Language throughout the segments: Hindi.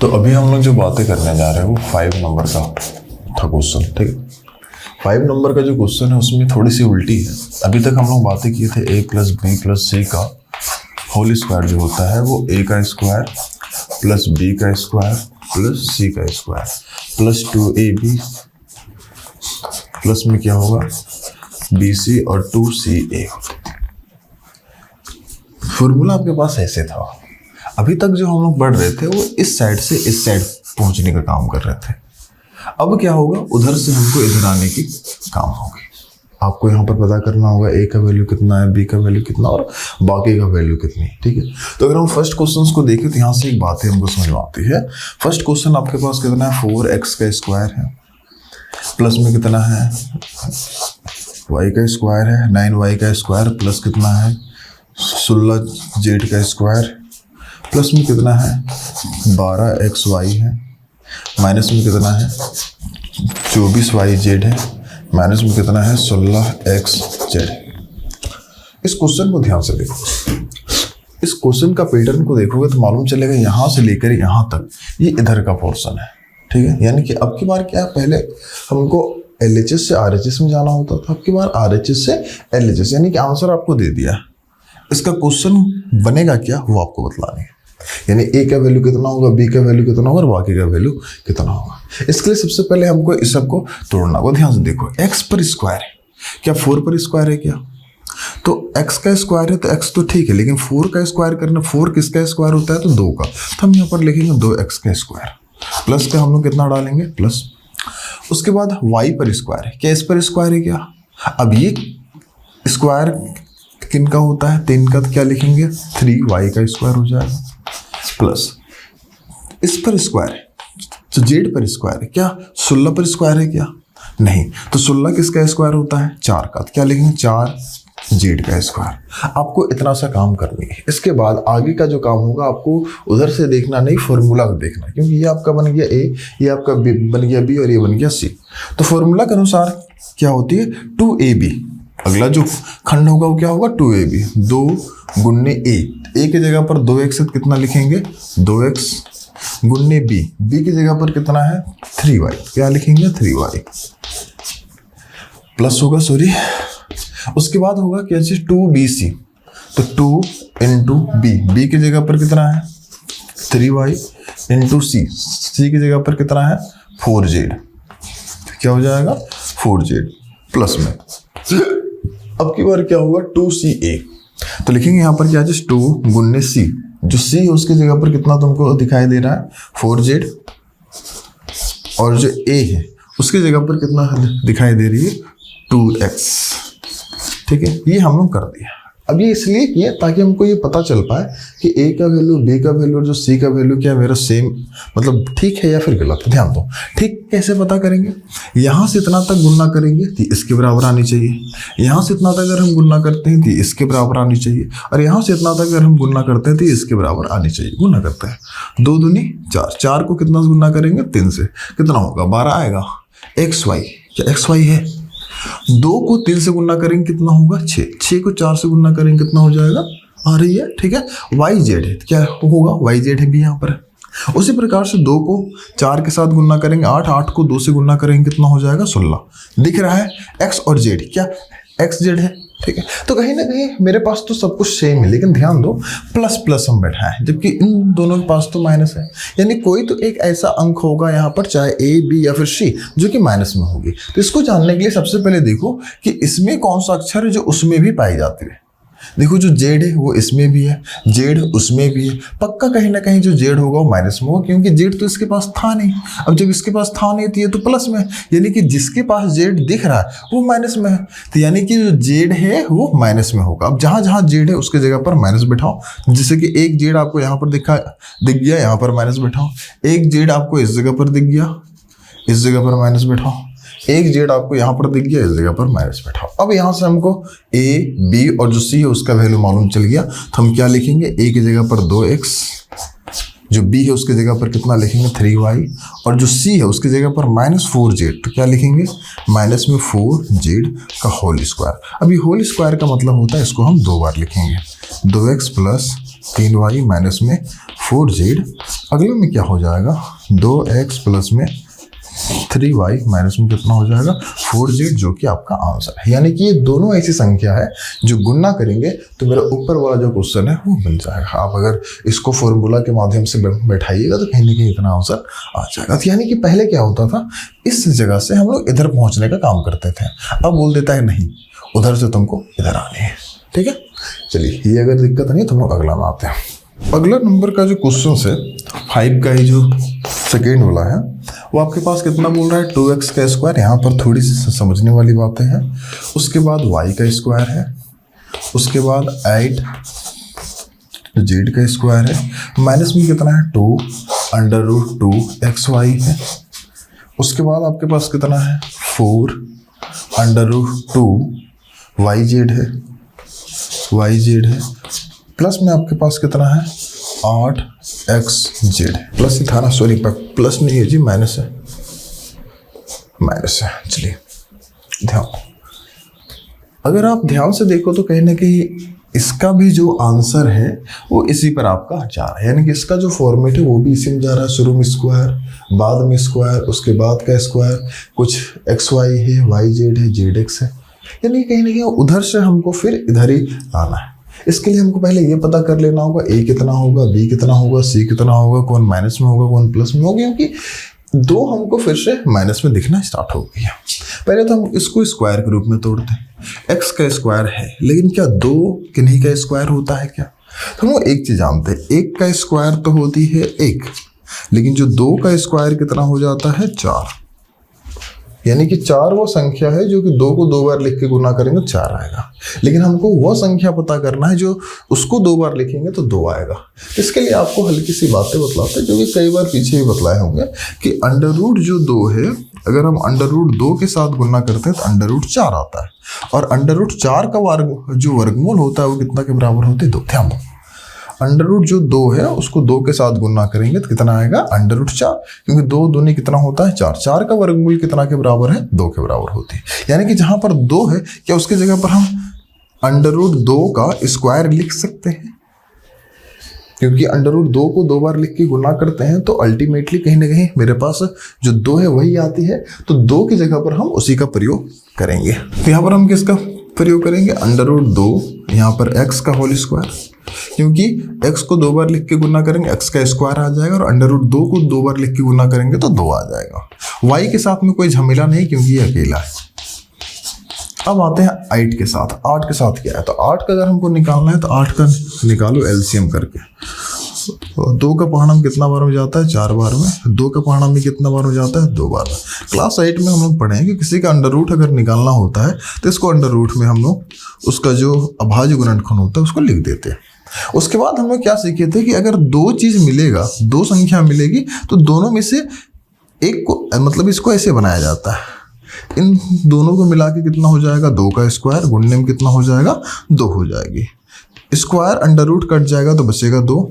तो अभी हम लोग जो बातें करने जा रहे हैं वो 5 नंबर का था क्वेश्चन, ठीक है। 5 नंबर का जो क्वेश्चन है उसमें थोड़ी सी उल्टी है। अभी तक हम लोग बातें किए थे a प्लस बी प्लस सी का होल स्क्वायर जो होता है वो a का स्क्वायर प्लस b का स्क्वायर प्लस c का स्क्वायर प्लस 2ab प्लस में क्या होगा bc और 2ca। फॉर्मूला आपके पास ऐसे था। अभी तक जो हम लोग बढ़ रहे थे वो इस साइड से इस साइड पहुंचने का काम कर रहे थे। अब क्या होगा, उधर से हमको इधर आने की काम होगी। आपको यहाँ पर पता करना होगा a का वैल्यू कितना है, b का वैल्यू कितना और बाकी का वैल्यू कितनी, ठीक है। तो अगर हम फर्स्ट क्वेश्चन को देखें तो यहाँ से एक बात हमको समझ में आती है। फर्स्ट क्वेश्चन आपके पास कितना है, 4x का स्क्वायर है प्लस में कितना है y का स्क्वायर है, 9y का स्क्वायर प्लस कितना है 16z का स्क्वायर प्लस में कितना है 12xy है माइनस में कितना है 24yz है माइनस में कितना है 16xz। इस क्वेश्चन को ध्यान से देखो। इस क्वेश्चन का पैटर्न को देखोगे तो मालूम चलेगा यहाँ से लेकर यहाँ तक ये इधर का पोर्शन है, ठीक है। यानी कि अब की बार क्या है, पहले हमको LHS से RHS में जाना होता था, अब की बार RHS से LHS, यानी कि आंसर आपको दे दिया। इसका क्वेश्चन बनेगा क्या वो आपको बतलाना है। यानी a का वैल्यू कितना होगा, b का वैल्यू कितना होगा और बाकी का वैल्यू कितना होगा। इसके लिए सबसे पहले हमको इस सब को तोड़ना होगा। ध्यान से देखो, x पर स्क्वायर है क्या, 4 पर स्क्वायर है क्या, तो x का स्क्वायर है तो x तो ठीक है, लेकिन 4 का स्क्वायर करना, 4 किसका स्क्वायर होता है तो 2 का, तो हम यहाँ पर लिखेंगे 2x का स्क्वायर प्लस का हम लोग कितना डालेंगे प्लस। उसके बाद y पर स्क्वायर है क्या, इस पर स्क्वायर है क्या। अब ये स्क्वायर किन का होता है, 3 का, तो क्या लिखेंगे 3y का स्क्वायर हो जाएगा प्लस इस पर स्क्वायर है तो z पर स्क्वायर है क्या, 16 पर स्क्वायर है क्या, नहीं, तो 16 किसका स्क्वायर होता है 4 का, तो क्या लिखेंगे 4z का स्क्वायर। आपको इतना सा काम करनी है। इसके बाद आगे का जो काम होगा आपको उधर से देखना नहीं, फॉर्मूला को देखना, क्योंकि ये आपका बन गया a, ये आपका बन गया b और ये बन गया c। तो फॉर्मूला के अनुसार क्या होती है 2ab, अगला जो खंड होगा वो क्या होगा 2ab, 2 गुन्ने a की जगह पर 2x से कितना लिखेंगे 2x गुन्ने b की जगह पर कितना है 3y, क्या लिखेंगे 3y प्लस होगा, सॉरी। उसके बाद होगा क्या चीज 2bc, तो 2 इंटू b की जगह पर कितना है 3y इंटू c की जगह पर कितना है 4z, क्या हो जाएगा 4z प्लस में। अब की बार क्या होगा 2ca, तो लिखेंगे यहाँ पर क्या है 2 गुन्ने c, जो c है उसकी जगह पर कितना तुमको दिखाई दे रहा है 4z, और जो a है उसकी जगह पर कितना दिखाई दे रही है 2x, ठीक है। ये हम लोग कर दिया। अब ये इसलिए किया ताकि हमको ये पता चल पाए कि a का वैल्यू, b का वैल्यू और जो c का वैल्यू क्या मेरा सेम, मतलब ठीक है या फिर गलत। ध्यान दो, ठीक कैसे पता करेंगे, यहाँ से इतना तक गुणा करेंगे तो इसके बराबर आनी चाहिए, यहाँ से इतना तक अगर हम गुणा करते हैं तो इसके बराबर आनी चाहिए, और यहाँ से इतना तक अगर हम गुणा करते हैं तो इसके बराबर आनी चाहिए। गुणा करते हैं 2 दूनी 4, 4 को कितना गुणा करेंगे 3 से, कितना होगा 12 आएगा। xy, क्या xy है, 2 को 3 से गुणा करेंगे कितना होगा 6, 6 को 4 से गुणा करेंगे कितना हो जाएगा आ रही है, ठीक है। yz है, क्या होगा yz है भी यहाँ पर। उसी प्रकार से 2 को 4 के साथ गुणा करेंगे 8, 8 को 2 से गुणा करेंगे कितना हो जाएगा 16। दिख रहा है x और z, क्या xz है, ठीक है। तो कहीं ना कहीं मेरे पास तो सब कुछ सेम है, लेकिन ध्यान दो प्लस प्लस हम बैठा है, जबकि इन दोनों के पास तो माइनस है। यानी कोई तो एक ऐसा अंक होगा यहाँ पर, चाहे a, b या फिर c, जो कि माइनस में होगी। तो इसको जानने के लिए सबसे पहले देखो कि इसमें कौन सा अक्षर है जो उसमें भी पाई जाती है। देखो जो z है वो इसमें भी है, z उसमें भी है, पक्का कहीं ना कहीं जो z होगा वो माइनस में होगा, क्योंकि z तो इसके पास था नहीं। अब जब इसके पास था नहीं तो ये तो प्लस में, यानी कि जिसके पास z दिख रहा है वो माइनस में है, तो यानी कि जो z है वो माइनस में होगा। अब जहां जहां z है उसके जगह पर माइनस बैठाओ, जैसे कि एक z आपको यहाँ पर दिख गया, यहाँ पर माइनस बैठाओ, एक z आपको इस जगह पर दिख गया, इस जगह पर माइनस बैठाओ, एक z आपको यहाँ पर दिख गया, इस जगह पर माइनस बैठाओ। अब यहाँ से हमको a, b और जो c है उसका वैल्यू मालूम चल गया, तो हम क्या लिखेंगे a की जगह पर 2x, जो b है उसकी जगह पर कितना लिखेंगे 3y, और जो c है उसकी जगह पर -4z, तो क्या लिखेंगे माइनस में 4z का होल स्क्वायर। अब ये होल स्क्वायर का मतलब होता है इसको हम 2 बार लिखेंगे, 2x प्लस 3y माइनस में 4z। अगले में क्या हो जाएगा 2x प्लस में 3y माइनस में कितना हो जाएगा 4z, जो कि आपका आंसर है। यानी कि ये दोनों ऐसी संख्या है जो गुणा करेंगे तो मेरा ऊपर वाला जो क्वेश्चन है वो बन जाएगा। आप अगर इसको फॉर्मूला के माध्यम से बैठाइएगा तो कहीं ना कहीं इतना आंसर आ जाएगा। तो यानी कि पहले क्या होता था, इस जगह से हम लोग इधर पहुंचने का काम करते थे, अब बोल देता है नहीं, उधर से तुमको इधर आने है। ठीक है, चलिए ये अगर दिक्कत नहीं है तो हम लोग अगला में आते हैं। अगला नंबर का जो क्वेश्चन है 5 का ही जो सेकेंड वाला है वो आपके पास कितना बोल रहा है 2x का स्क्वायर। यहाँ पर थोड़ी सी समझने वाली बातें हैं। उसके बाद y का स्क्वायर है, उसके बाद 8 z का स्क्वायर है, माइनस में कितना है 2 अंडर रूट 2xy है। उसके बाद आपके पास कितना है 4 अंडर रूट 2yz है, yz है, प्लस में आपके पास कितना है 8xz। प्लस ही था ना, सॉरी प्लस नहीं है जी, माइनस है, माइनस है। चलिए ध्यान, अगर आप ध्यान से देखो तो कहीं ना कहीं इसका भी जो आंसर है वो इसी पर आपका जा रहा है। यानी कि इसका जो फॉर्मेट है वो भी इसी में जा रहा है। शुरू में स्क्वायर, बाद में स्क्वायर, उसके बाद का स्क्वायर, कुछ xy है, yz है, zx है। यानी कहीं ना कहीं उधर से हमको फिर इधर ही लाना है। इसके लिए हमको पहले ये पता कर लेना होगा a कितना होगा, b कितना होगा, c कितना होगा, कौन माइनस में होगा, कौन प्लस में होगा, क्योंकि दो हमको फिर से माइनस में दिखना स्टार्ट हो गया। पहले तो हम इसको स्क्वायर के रूप में तोड़ते हैं। x का स्क्वायर है, लेकिन क्या दो किन्हीं का स्क्वायर होता है क्या? तो हम एक चीज जानते हैं, एक का स्क्वायर तो होती है एक, लेकिन जो दो का स्क्वायर कितना हो जाता है 4। यानी कि 4 वो संख्या है जो कि 2 को 2 बार लिख के गुना करेंगे तो 4 आएगा। लेकिन हमको वो संख्या पता करना है जो उसको 2 बार लिखेंगे तो 2 आएगा। इसके लिए आपको हल्की सी बातें बतलाते हैं जो कि कई बार पीछे भी बतलाए होंगे कि अंडर रूट जो 2 है, अगर हम अंडर रूट 2 के साथ गुना करते हैं तो अंडर रूट 4 आता है, और अंडर रूट 4 का वर्गमूल होता है वो कितना के बराबर होते हैं 2। ध्यान दो, अंडर रूट जो 2 है उसको 2 के साथ गुना करेंगे तो कितना आएगा अंडर रूट 4, क्योंकि 2 दूनी कितना होता है 4। 4 का वर्गमूल कितना के बराबर है 2 के बराबर होती है। यानी कि जहां पर 2 है क्या उसकी जगह पर हम अंडर रूट 2 का स्क्वायर लिख सकते हैं, क्योंकि अंडर रूट 2 को 2 बार लिख के गुना करते हैं तो अल्टीमेटली कहीं ना कहीं मेरे पास जो 2 है वही आती है। तो 2 की जगह पर हम उसी का प्रयोग करेंगे। तो यहाँ पर हम किसका प्रयोग करेंगे, अंडर रूट 2, यहाँ पर x का होल स्क्वायर, क्योंकि x को 2 बार लिख के गुना करेंगे x का स्क्वायर आ जाएगा, और अंडर रूट 2 को 2 बार लिख के गुना करेंगे तो 2 आ जाएगा। y के साथ में कोई झमेला नहीं क्योंकि ये अकेला है। अब आते हैं 8 के साथ। 8 के साथ क्या है, तो 8 का अगर हमको निकालना है तो 8 का निकालो एलसीएम करके। 2 का पहाड़म कितना बार में जाता है 4 बार में, 2 का पहाड़म भी कितना बार में जाता है 2 बार में। क्लास 8 में हम लोग पढ़े हैं कि किसी का अंडर रूट अगर निकालना होता है तो इसको अंडर रूट में हम लोग उसका जो अभाज्य गुणनखंड होता है उसको लिख देते हैं। उसके बाद हम लोग क्या सीखे थे कि अगर 2 चीज मिलेगा, 2 संख्या मिलेगी तो दोनों में से एक को, मतलब इसको ऐसे बनाया जाता है, इन दोनों को मिला के कितना हो जाएगा 2 का स्क्वायर, गुणने में कितना हो जाएगा 2 हो जाएगी। स्क्वायर अंडर रूट कट जाएगा तो बचेगा 2,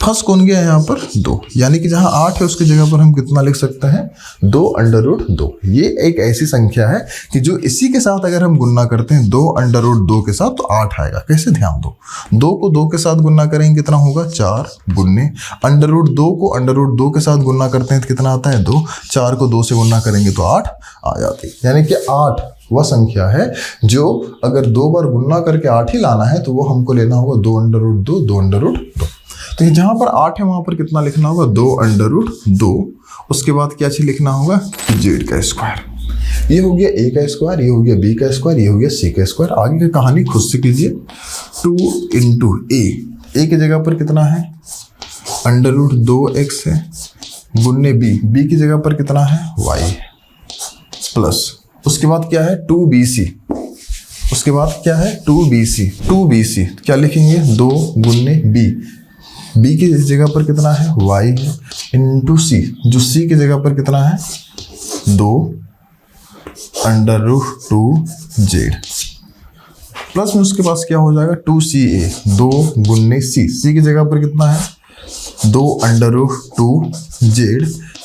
फर्स्ट कौन गया यहाँ पर 2, यानी कि जहाँ 8 है उसकी जगह पर हम कितना लिख सकते हैं 2 अंडर रूट 2। ये एक ऐसी संख्या है कि जो इसी के साथ अगर हम गुणा करते हैं 2 अंडर रूट 2 के साथ तो 8 आएगा। कैसे, ध्यान दो, 2 को 2 के साथ गुणा करेंगे कितना होगा 4, गुणने अंडर रूट 2 को अंडर रूट 2 के साथ गुणा करते हैं तो कितना आता है 2, 4 को 2 से गुणा करेंगे तो 8 आ जाती है। यानी कि 8 वह संख्या है जो अगर 2 बार गुणा करके 8 ही लाना है तो वो हमको लेना होगा 2 अंडर रूट 2, 2 अंडर रूट 2। तो जहां पर 8 है वहां पर कितना लिखना होगा 2 अंडर रूट 2। उसके बाद क्या चीज लिखना होगा z का स्क्वायर। ये हो गया a का स्क्वायर, ये हो गया b का स्क्वायर, ये हो गया c का स्क्वायर। आगे की कहानी खुद से कीजिए। 2 इंटू a की जगह पर कितना है अंडर रूट 2x है, गुणने b की जगह पर कितना है y है, प्लस उसके बाद क्या है 2bc, उसके बाद क्या है 2bc क्या लिखेंगे 2 गुणने b की जगह पर कितना है y है, इंटू c, जो c की जगह पर कितना है 2 अंडर रूट 2z, प्लस में उसके पास क्या हो जाएगा 2ca, 2 गुणने c की जगह पर कितना है 2 under root 2z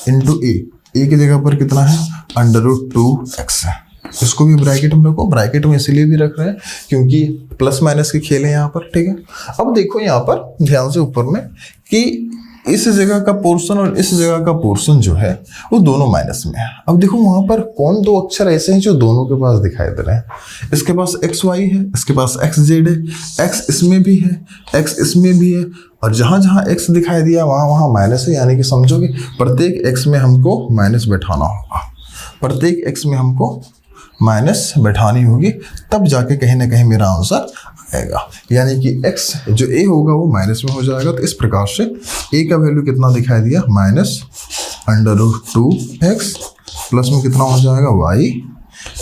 into a की जगह पर कितना है अंडर रूट 2x है। इसको भी ब्रैकेट में रखो। ब्रैकेट में इसलिए भी रख रहे हैं क्योंकि प्लस माइनस के खेल है यहाँ पर, ठीक है। अब देखो यहाँ पर ध्यान से ऊपर में कि इस जगह का पोर्शन और इस जगह का पोर्शन जो है वो दोनों माइनस में है। अब देखो वहां पर कौन दो अक्षर ऐसे हैं जो दोनों के पास दिखाई दे रहे हैं। इसके पास एक्स वाई है, इसके पास एक्स जेड है, एक्स इसमें भी है, एक्स इसमें भी है, और जहां जहां एक्स दिखाई दिया वहां वहां माइनस है। यानी कि समझो कि प्रत्येक एक्स में हमको माइनस बैठाना होगा, प्रत्येक एक्स में हमको माइनस बैठानी होगी, तब जाके कहीं ना कहीं मेरा आंसर आएगा। यानी कि x जो a होगा वो माइनस में हो जाएगा। तो इस प्रकार से a का वैल्यू कितना दिखाई दिया, -√2x, प्लस में कितना हो जाएगा y,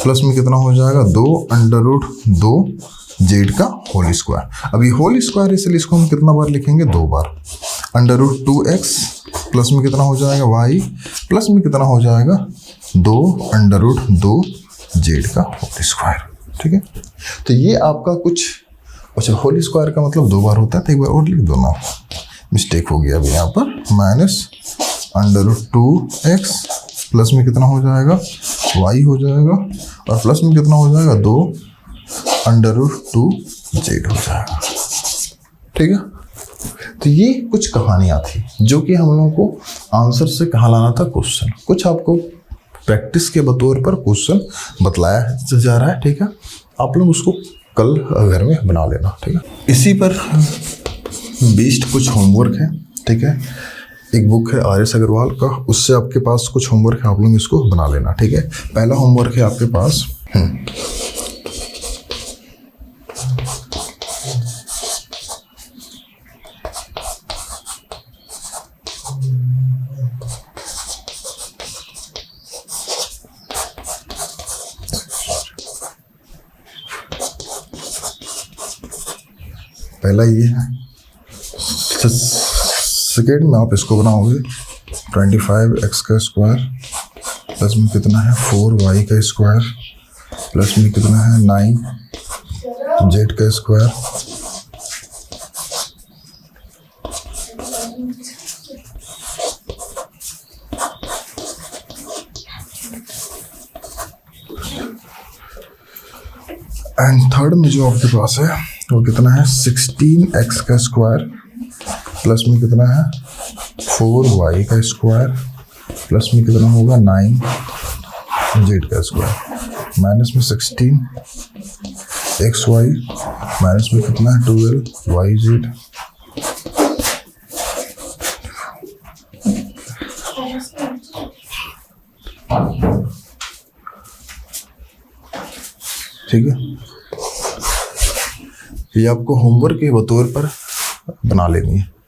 प्लस में कितना हो जाएगा 2√2z का होल स्क्वायर। अभी होल स्क्वायर इसलिए इसको हम कितना बार लिखेंगे, 2 बार। √2x प्लस में कितना हो जाएगा y, प्लस में कितना हो जाएगा 2√2z का होल स्क्वायर, ठीक है। तो ये आपका कुछ, अच्छा होल स्क्वायर का मतलब 2 बार होता है, तो एक बार और लिख दो ना, मिस्टेक हो गया अभी यहाँ पर। -√2x प्लस में कितना हो जाएगा y हो जाएगा, और प्लस में कितना हो जाएगा 2√2z हो जाएगा, ठीक है। तो ये कुछ कहानियाँ थी जो कि हम लोगों को आंसर से कहाँ लाना था, क्वेश्चन। कुछ आपको प्रैक्टिस के बतौर पर क्वेश्चन बतलाया जा रहा है, ठीक है। आप लोग उसको कल घर में बना लेना, ठीक है। इसी पर बेस्ड कुछ होमवर्क है, ठीक है। एक बुक है RS अग्रवाल का, उससे आपके पास कुछ होमवर्क है, आप लोग इसको बना लेना, ठीक है। पहला होमवर्क है आपके पास, पहला ये है। सेकेंड में आप इसको बनाओगे 25x का स्क्वायर प्लस में कितना है 4y का स्क्वायर प्लस में कितना है 9z का स्क्वायर एंड थर्ड में जो आपके पास है वो कितना है 16x का स्क्वायर प्लस में कितना है 4y का स्क्वायर प्लस में कितना होगा 9z का स्क्वायर माइनस में 16xy माइनस में कितना है 12yz ठीक है। ये आपको होमवर्क के बतौर पर बना लेनी है।